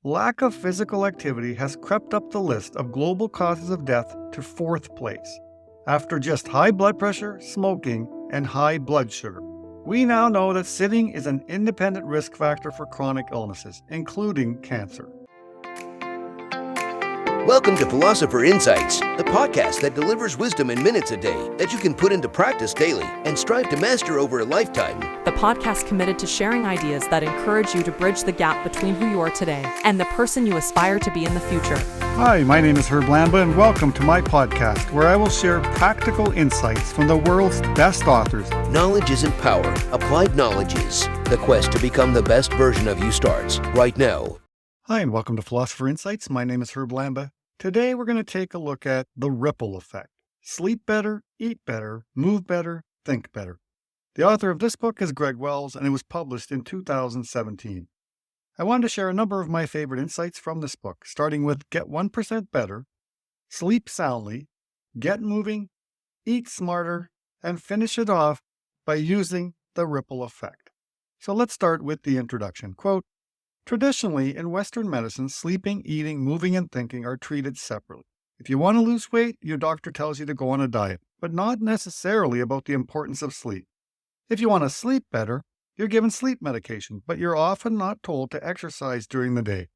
lack of physical activity has crept up the list of global causes of death to fourth place, after just high blood pressure, smoking, and high blood sugar. We now know that sitting is an independent risk factor for chronic illnesses, including cancer. Welcome to Philosopher Insights, the podcast that delivers wisdom in minutes a day that you can put into practice daily and strive to master over a lifetime. The podcast committed to sharing ideas that encourage you to bridge the gap between who you are today and the person you aspire to be in the future. Hi, my name is Herb Lamba, and welcome to my podcast, where I will share practical insights from the world's best authors. Knowledge isn't power. Applied knowledge is. The quest to become the best version of you starts right now. Hi, and welcome to Philosopher Insights. My name is Herb Lamba. Today, we're going to take a look at the ripple effect. Sleep better, eat better, move better, think better. The author of this book is Greg Wells, and it was published in 2017. I wanted to share a number of my favorite insights from this book, starting with Get 1% Better, Sleep Soundly, Get Moving, Eat Smarter, and finish it off by using the ripple effect. So let's start with the introduction. Quote, traditionally, in Western medicine, sleeping, eating, moving, and thinking are treated separately. If you want to lose weight, your doctor tells you to go on a diet, but not necessarily about the importance of sleep. If you want to sleep better, you're given sleep medication, but you're often not told to exercise during the day.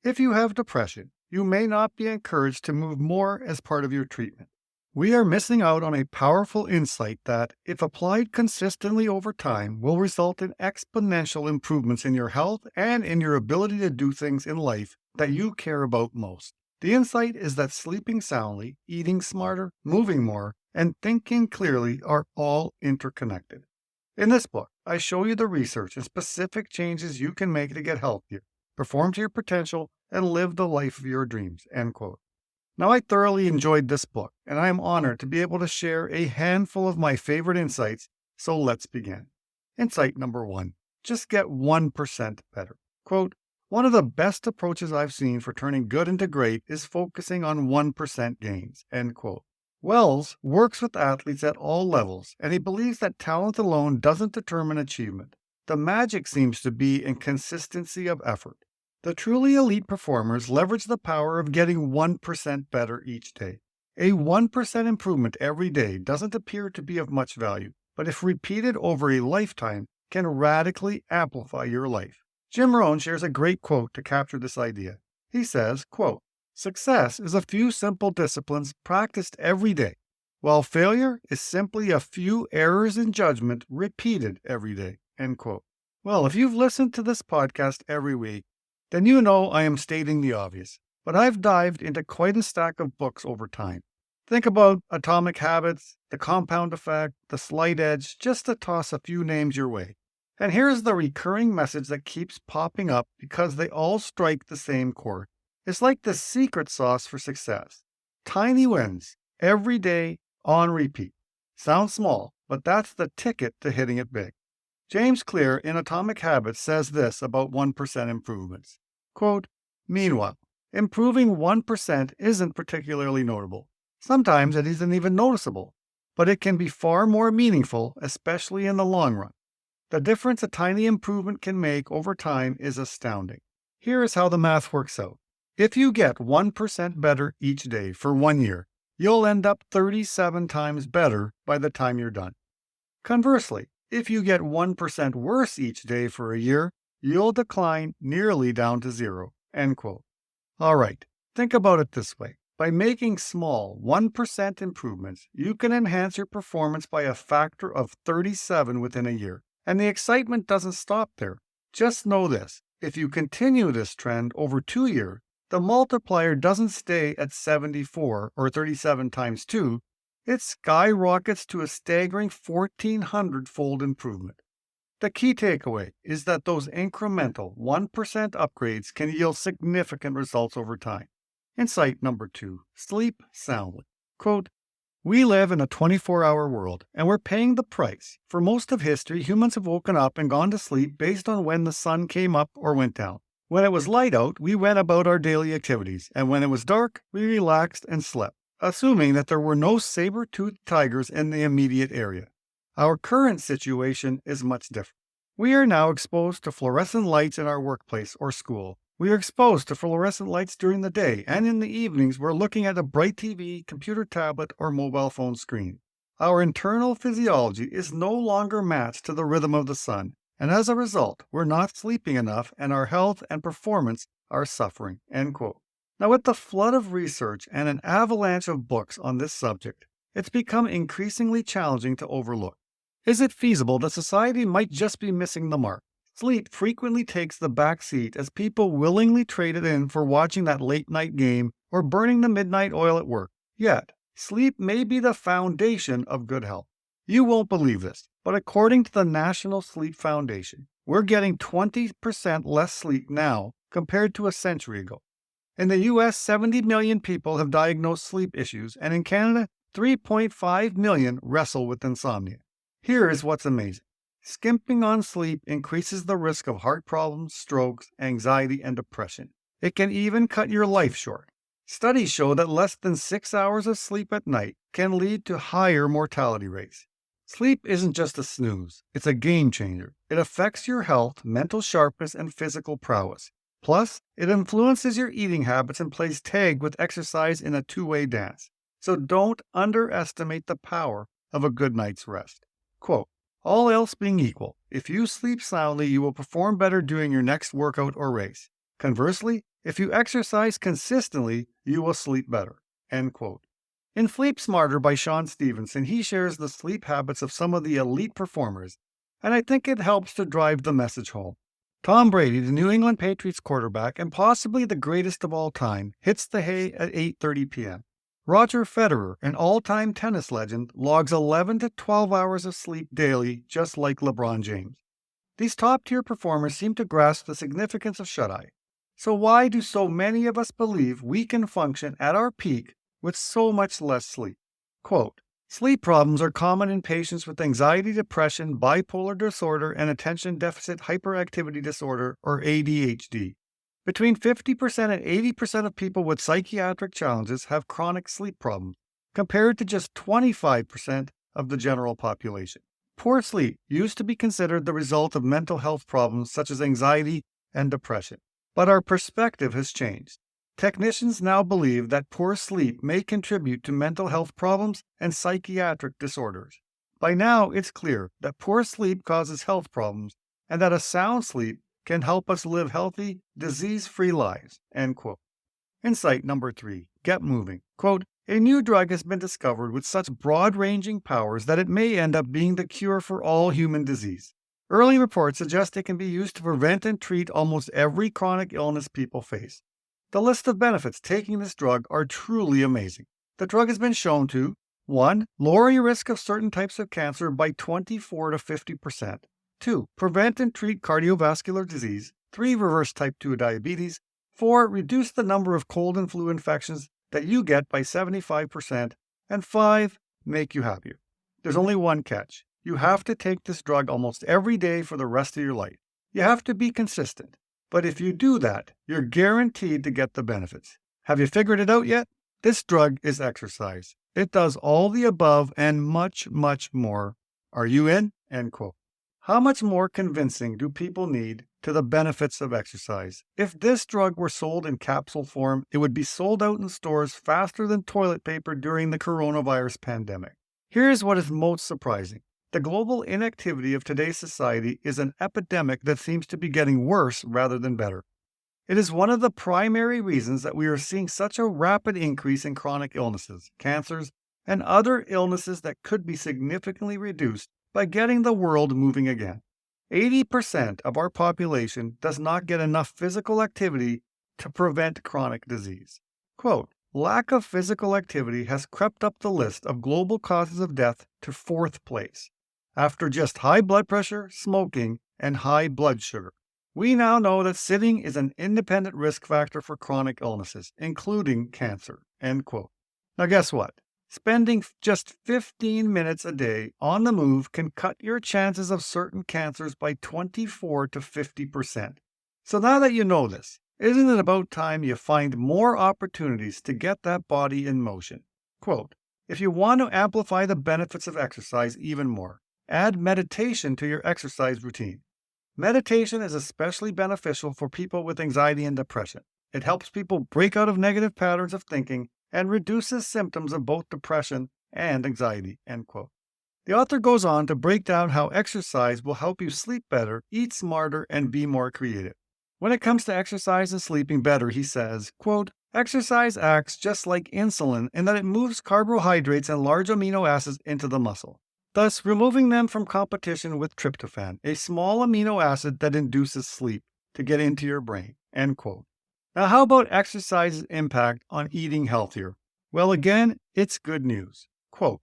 If you have depression, you may not be encouraged to move more as part of your treatment. We are missing out on a powerful insight that, if applied consistently over time, will result in exponential improvements in your health and in your ability to do things in life that you care about most. The insight is that sleeping soundly, eating smarter, moving more, and thinking clearly are all interconnected. In this book, I show you the research and specific changes you can make to get healthier, perform to your potential, and live the life of your dreams. End quote. Now, I thoroughly enjoyed this book, and I am honored to be able to share a handful of my favorite insights, so let's begin. Insight number 1, just get 1% better. Quote, one of the best approaches I've seen for turning good into great is focusing on 1% gains. End quote. Wells works with athletes at all levels, and he believes that talent alone doesn't determine achievement. The magic seems to be in consistency of effort. The truly elite performers leverage the power of getting 1% better each day. A 1% improvement every day doesn't appear to be of much value, but if repeated over a lifetime, can radically amplify your life. Jim Rohn shares a great quote to capture this idea. He says, quote, success is a few simple disciplines practiced every day, while failure is simply a few errors in judgment repeated every day. End quote. Well, if you've listened to this podcast every week, then you know I am stating the obvious, but I've dived into quite a stack of books over time. Think about Atomic Habits, The Compound Effect, The Slight Edge, just to toss a few names your way. And here's the recurring message that keeps popping up because they all strike the same chord. It's like the secret sauce for success. Tiny wins, every day, on repeat. Sounds small, but that's the ticket to hitting it big. James Clear in Atomic Habits says this about 1% improvements. Quote, meanwhile, improving 1% isn't particularly notable. Sometimes it isn't even noticeable, but it can be far more meaningful, especially in the long run. The difference a tiny improvement can make over time is astounding. Here is how the math works out. If you get 1% better each day for 1 year, you'll end up 37 times better by the time you're done. Conversely, if you get 1% worse each day for a year, you'll decline nearly down to zero. End quote. All right, think about it this way. By making small 1% improvements, you can enhance your performance by a factor of 37 within a year. And the excitement doesn't stop there. Just know this, if you continue this trend over 2 years, the multiplier doesn't stay at 74 or 37 times 2, it skyrockets to a staggering 1,400-fold improvement. The key takeaway is that those incremental 1% upgrades can yield significant results over time. Insight number 2, sleep soundly. Quote, we live in a 24-hour world, and we're paying the price. For most of history, humans have woken up and gone to sleep based on when the sun came up or went down. When it was light out, we went about our daily activities, and when it was dark, we relaxed and slept, assuming that there were no saber-toothed tigers in the immediate area. Our current situation is much different. We are now exposed to fluorescent lights in our workplace or school, We are exposed to fluorescent lights during the day, and in the evenings we're looking at a bright TV, computer tablet, or mobile phone screen. Our internal physiology is no longer matched to the rhythm of the sun, and as a result, we're not sleeping enough and our health and performance are suffering. End quote. Now, with the flood of research and an avalanche of books on this subject, it's become increasingly challenging to overlook. Is it feasible that society might just be missing the mark? Sleep frequently takes the back seat as people willingly trade it in for watching that late night game or burning the midnight oil at work. Yet, sleep may be the foundation of good health. You won't believe this, but according to the National Sleep Foundation, we're getting 20% less sleep now compared to a century ago. In the US, 70 million people have diagnosed sleep issues, and in Canada, 3.5 million wrestle with insomnia. Here is what's amazing. Skimping on sleep increases the risk of heart problems, strokes, anxiety, and depression. It can even cut your life short. Studies show that less than 6 hours of sleep at night can lead to higher mortality rates. Sleep isn't just a snooze, it's a game changer. It affects your health, mental sharpness, and physical prowess. Plus, it influences your eating habits and plays tag with exercise in a two-way dance. So don't underestimate the power of a good night's rest. Quote, all else being equal, if you sleep soundly, you will perform better during your next workout or race. Conversely, if you exercise consistently, you will sleep better. End quote. In Sleep Smarter by Sean Stevenson, he shares the sleep habits of some of the elite performers, and I think it helps to drive the message home. Tom Brady, the New England Patriots quarterback and possibly the greatest of all time, hits the hay at 8:30 p.m. Roger Federer, an all-time tennis legend, logs 11 to 12 hours of sleep daily, just like LeBron James. These top-tier performers seem to grasp the significance of shut-eye. So why do so many of us believe we can function at our peak with so much less sleep? Quote, sleep problems are common in patients with anxiety, depression, bipolar disorder, and attention deficit hyperactivity disorder, or ADHD. Between 50% and 80% of people with psychiatric challenges have chronic sleep problems, compared to just 25% of the general population. Poor sleep used to be considered the result of mental health problems such as anxiety and depression. But our perspective has changed. Technicians now believe that poor sleep may contribute to mental health problems and psychiatric disorders. By now, it's clear that poor sleep causes health problems and that a sound sleep can help us live healthy, disease-free lives. End quote. Insight number 3. Get moving. Quote, a new drug has been discovered with such broad-ranging powers that it may end up being the cure for all human disease. Early reports suggest it can be used to prevent and treat almost every chronic illness people face. The list of benefits taking this drug are truly amazing. The drug has been shown to 1. Lower your risk of certain types of cancer by 24 to 50%. 2. Prevent and treat cardiovascular disease. 3. Reverse type 2 diabetes. 4. Reduce the number of cold and flu infections that you get by 75%. And 5. Make you happier. There's only one catch. You have to take this drug almost every day for the rest of your life. You have to be consistent. But if you do that, you're guaranteed to get the benefits. Have you figured it out yet? This drug is exercise. It does all the above and much, much more. Are you in? End quote. How much more convincing do people need to the benefits of exercise? If this drug were sold in capsule form, it would be sold out in stores faster than toilet paper during the coronavirus pandemic. Here's what is most surprising. The global inactivity of today's society is an epidemic that seems to be getting worse rather than better. It is one of the primary reasons that we are seeing such a rapid increase in chronic illnesses, cancers, and other illnesses that could be significantly reduced by getting the world moving again. 80% of our population does not get enough physical activity to prevent chronic disease. Quote, lack of physical activity has crept up the list of global causes of death to 4th place, after just high blood pressure, smoking, and high blood sugar. We now know that sitting is an independent risk factor for chronic illnesses, including cancer. End quote. Now guess what? Spending just 15 minutes a day on the move can cut your chances of certain cancers by 24 to 50%. So now that you know this, isn't it about time you find more opportunities to get that body in motion? Quote, if you want to amplify the benefits of exercise even more, add meditation to your exercise routine. Meditation is especially beneficial for people with anxiety and depression. It helps people break out of negative patterns of thinking and reduces symptoms of both depression and anxiety. End quote. The author goes on to break down how exercise will help you sleep better, eat smarter, and be more creative. When it comes to exercise and sleeping better, he says, quote, exercise acts just like insulin in that it moves carbohydrates and large amino acids into the muscle, thus removing them from competition with tryptophan, a small amino acid that induces sleep, to get into your brain. End quote. Now, how about exercise's impact on eating healthier? Well, again, it's good news. Quote,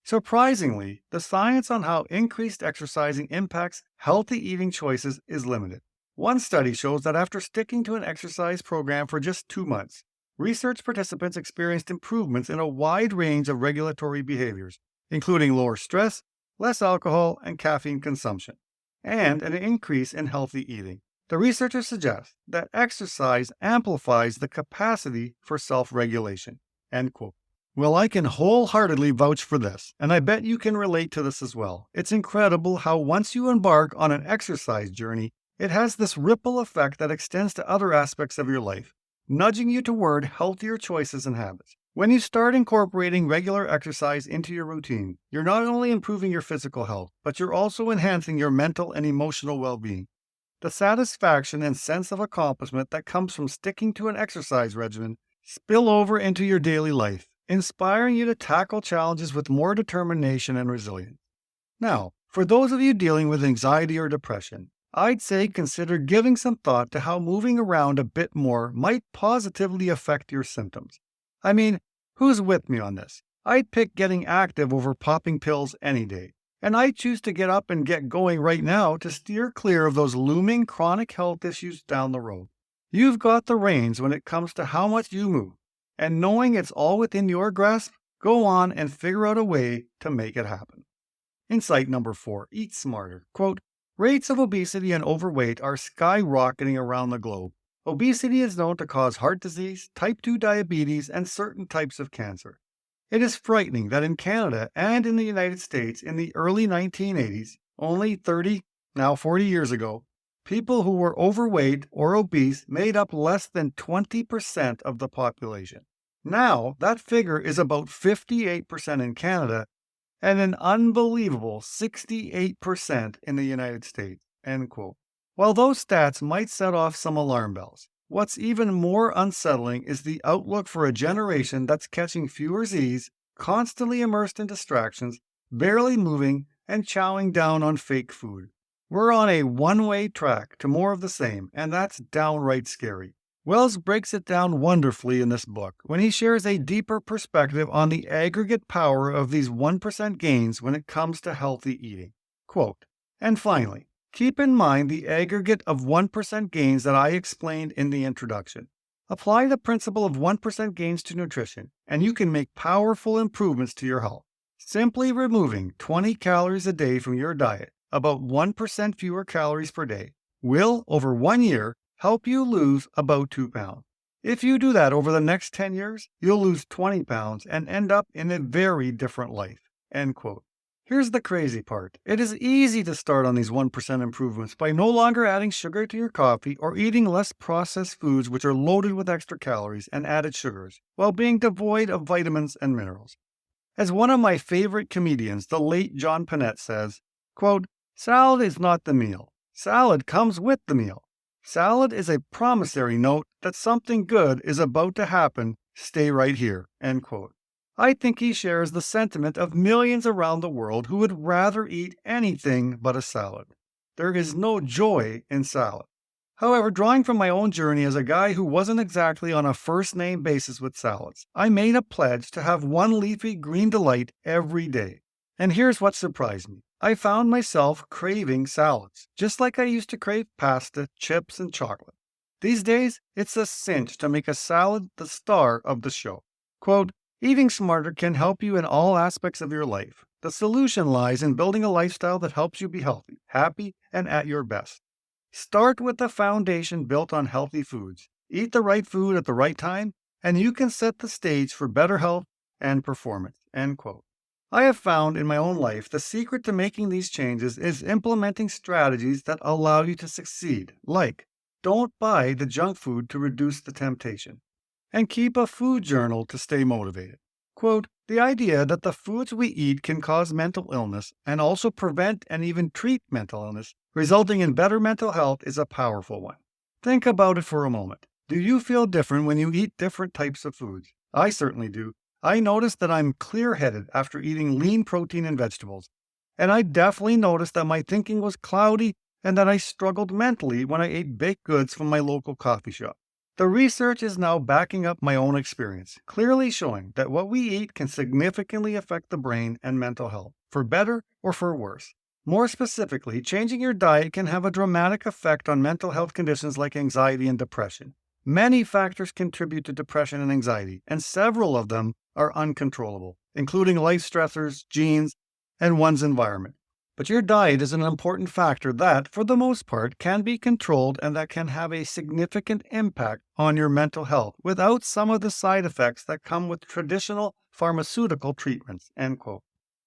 surprisingly, the science on how increased exercising impacts healthy eating choices is limited. One study shows that after sticking to an exercise program for just 2 months, research participants experienced improvements in a wide range of regulatory behaviors, including lower stress, less alcohol and caffeine consumption, and an increase in healthy eating. The researchers suggest that exercise amplifies the capacity for self-regulation. End quote. Well, I can wholeheartedly vouch for this, and I bet you can relate to this as well. It's incredible how once you embark on an exercise journey, it has this ripple effect that extends to other aspects of your life, nudging you toward healthier choices and habits. When you start incorporating regular exercise into your routine, you're not only improving your physical health, but you're also enhancing your mental and emotional well-being. The satisfaction and sense of accomplishment that comes from sticking to an exercise regimen spill over into your daily life, inspiring you to tackle challenges with more determination and resilience. Now, for those of you dealing with anxiety or depression, I'd say consider giving some thought to how moving around a bit more might positively affect your symptoms. I mean, who's with me on this? I'd pick getting active over popping pills any day. And I choose to get up and get going right now to steer clear of those looming chronic health issues down the road. You've got the reins when it comes to how much you move. And knowing it's all within your grasp, go on and figure out a way to make it happen. Insight number 4, eat smarter. Quote, rates of obesity and overweight are skyrocketing around the globe. Obesity is known to cause heart disease, type 2 diabetes, and certain types of cancer. It is frightening that in Canada and in the United States in the early 1980s, only 30, now 40 years ago, people who were overweight or obese made up less than 20% of the population. Now, that figure is about 58% in Canada and an unbelievable 68% in the United States. End quote. While those stats might set off some alarm bells, what's even more unsettling is the outlook for a generation that's catching fewer Z's, constantly immersed in distractions, barely moving, and chowing down on fake food. We're on a one-way track to more of the same, and that's downright scary. Wells breaks it down wonderfully in this book when he shares a deeper perspective on the aggregate power of these 1% gains when it comes to healthy eating. Quote, and finally, keep in mind the aggregate of 1% gains that I explained in the introduction. Apply the principle of 1% gains to nutrition, and you can make powerful improvements to your health. Simply removing 20 calories a day from your diet, about 1% fewer calories per day, will, over 1 year, help you lose about 2 pounds. If you do that over the next 10 years, you'll lose 20 pounds and end up in a very different life. End quote. Here's the crazy part. It is easy to start on these 1% improvements by no longer adding sugar to your coffee or eating less processed foods which are loaded with extra calories and added sugars, while being devoid of vitamins and minerals. As one of my favorite comedians, the late John Panette, says, quote, salad is not the meal. Salad comes with the meal. Salad is a promissory note that something good is about to happen. Stay right here. End quote. I think he shares the sentiment of millions around the world who would rather eat anything but a salad. There is no joy in salad. However, drawing from my own journey as a guy who wasn't exactly on a first-name basis with salads, I made a pledge to have one leafy green delight every day. And here's what surprised me. I found myself craving salads, just like I used to crave pasta, chips, and chocolate. These days, it's a cinch to make a salad the star of the show. Quote, eating smarter can help you in all aspects of your life. The solution lies in building a lifestyle that helps you be healthy, happy, and at your best. Start with a foundation built on healthy foods. Eat the right food at the right time, and you can set the stage for better health and performance. End quote. I have found in my own life the secret to making these changes is implementing strategies that allow you to succeed, like don't buy the junk food to reduce the temptation, and keep a food journal to stay motivated. Quote, the idea that the foods we eat can cause mental illness and also prevent and even treat mental illness, resulting in better mental health, is a powerful one. Think about it for a moment. Do you feel different when you eat different types of foods? I certainly do. I notice that I'm clear-headed after eating lean protein and vegetables, and I definitely noticed that my thinking was cloudy and that I struggled mentally when I ate baked goods from my local coffee shop. The research is now backing up my own experience, clearly showing that what we eat can significantly affect the brain and mental health, for better or for worse. More specifically, changing your diet can have a dramatic effect on mental health conditions like anxiety and depression. Many factors contribute to depression and anxiety, and several of them are uncontrollable, including life stressors, genes, and one's environment. But your diet is an important factor that, for the most part, can be controlled and that can have a significant impact on your mental health without some of the side effects that come with traditional pharmaceutical treatments. End quote.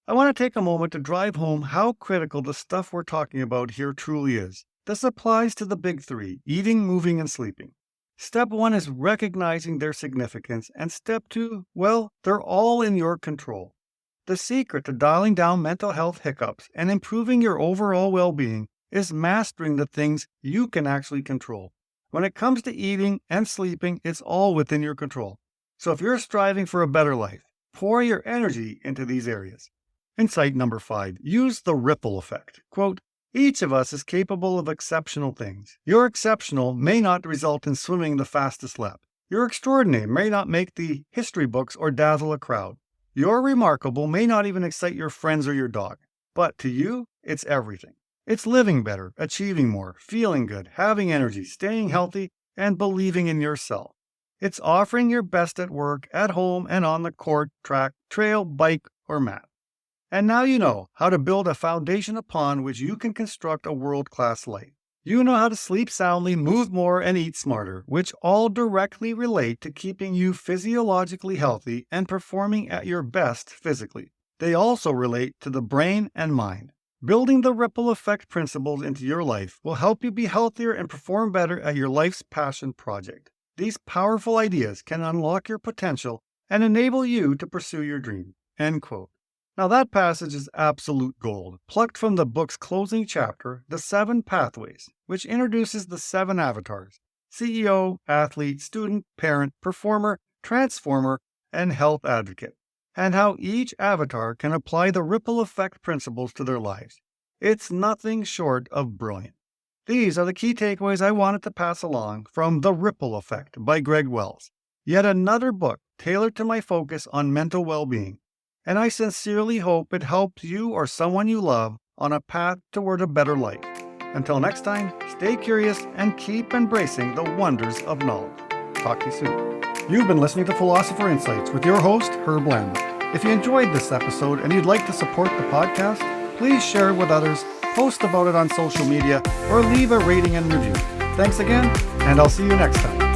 I want to take a moment to drive home how critical the stuff we're talking about here truly is. This applies to the big three: eating, moving, and sleeping. Step 1 is recognizing their significance, and step 2, well, they're all in your control. The secret to dialing down mental health hiccups and improving your overall well-being is mastering the things you can actually control. When it comes to eating and sleeping, it's all within your control. So if you're striving for a better life, pour your energy into these areas. Insight number 5, use the ripple effect. Quote, each of us is capable of exceptional things. Your exceptional may not result in swimming the fastest lap. Your extraordinary may not make the history books or dazzle a crowd. Your remarkable may not even excite your friends or your dog. But to you, it's everything. It's living better, achieving more, feeling good, having energy, staying healthy, and believing in yourself. It's offering your best at work, at home, and on the court, track, trail, bike, or mat. And now you know how to build a foundation upon which you can construct a world-class life. You know how to sleep soundly, move more, and eat smarter, which all directly relate to keeping you physiologically healthy and performing at your best physically. They also relate to the brain and mind. Building the ripple effect principles into your life will help you be healthier and perform better at your life's passion project. These powerful ideas can unlock your potential and enable you to pursue your dream. End quote. Now that passage is absolute gold, plucked from the book's closing chapter, The 7 Pathways, which introduces the 7 avatars: CEO, athlete, student, parent, performer, transformer, and health advocate, and how each avatar can apply the ripple effect principles to their lives. It's nothing short of brilliant. These are the key takeaways I wanted to pass along from The Ripple Effect by Greg Wells, yet another book tailored to my focus on mental well-being. And I sincerely hope it helps you or someone you love on a path toward a better life. Until next time, stay curious and keep embracing the wonders of knowledge. Talk to you soon. You've been listening to Philosopher Insights with your host, Herb Lambert. If you enjoyed this episode and you'd like to support the podcast, please share it with others, post about it on social media, or leave a rating and review. Thanks again, and I'll see you next time.